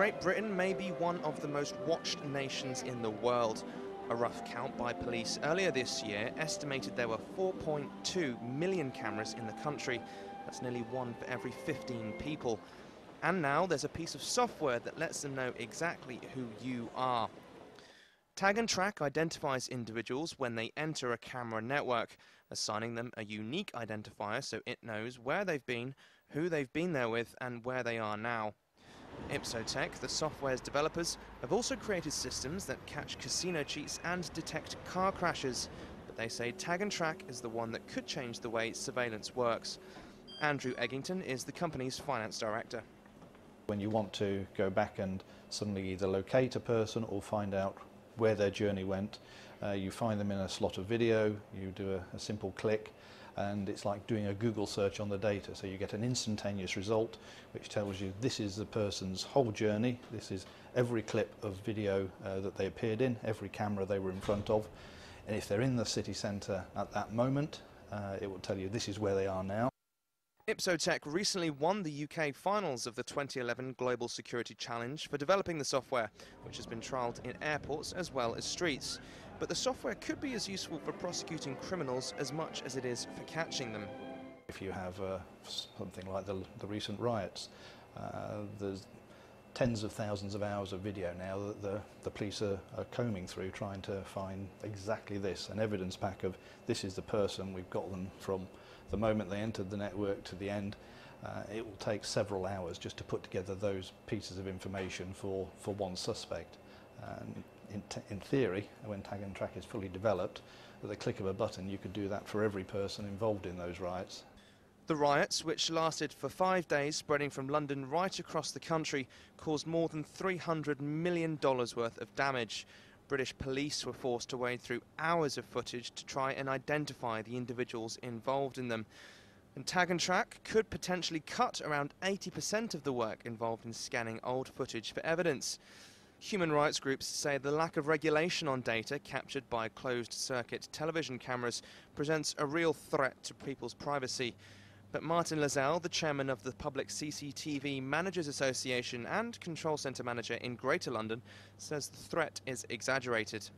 Great Britain may be one of the most watched nations in the world. A rough count by police earlier this year estimated there were 4.2 million cameras in the country. That's nearly one for every 15 people. And now there's a piece of software that lets them know exactly who you are. Tag and Track identifies individuals when they enter a camera network, assigning them a unique identifier so it knows where they've been, who they've been there with, and where they are now. Ipsotek, the software's developers, have also created systems that catch casino cheats and detect car crashes, but they say Tag and Track is the one that could change the way surveillance works. Andrew Eggington is the company's finance director. When you want to go back and suddenly either locate a person or find out where their journey went, you find them in a slot of video, you do a simple click, and it's like doing a Google search on the data. So you get an instantaneous result which tells you this is the person's whole journey, this is every clip of video that they appeared in, every camera they were in front of, and if they're in the city centre at that moment, it will tell you this is where they are now. Ipsotek recently won the UK finals of the 2011 Global Security Challenge for developing the software, which has been trialled in airports as well as streets. But the software could be as useful for prosecuting criminals as much as it is for catching them. If you have something like the recent riots, there's tens of thousands of hours of video now that the police are combing through, trying to find exactly this, an evidence pack of this is the person, we've got them from the moment they entered the network to the end. It will take several hours just to put together those pieces of information for one suspect. And in theory, when Tag and Track is fully developed, with the click of a button you could do that for every person involved in those riots. The riots, which lasted for 5 days, spreading from London right across the country, caused more than $300 million worth of damage. British police were forced to wade through hours of footage to try and identify the individuals involved in them. And Tag and Track could potentially cut around 80% of the work involved in scanning old footage for evidence. Human rights groups say the lack of regulation on data captured by closed-circuit television cameras presents a real threat to people's privacy. But Martin Lazelle, the chairman of the Public CCTV Managers Association and Control Centre manager in Greater London, says the threat is exaggerated.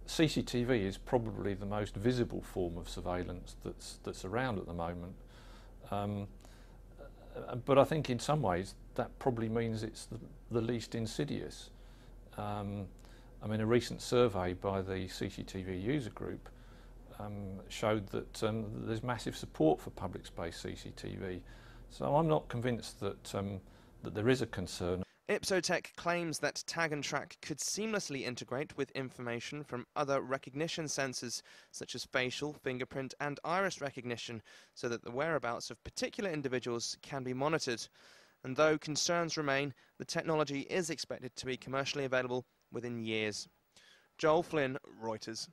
CCTV is probably the most visible form of surveillance that's around at the moment. But I think in some ways that probably means it's the least insidious. I mean, a recent survey by the CCTV user group showed that there's massive support for public space CCTV. So I'm not convinced that, that there is a concern. Ipsotek claims that Tag and Track could seamlessly integrate with information from other recognition sensors, such as facial, fingerprint and iris recognition, so that the whereabouts of particular individuals can be monitored. And though concerns remain, the technology is expected to be commercially available within years. Joel Flynn, Reuters.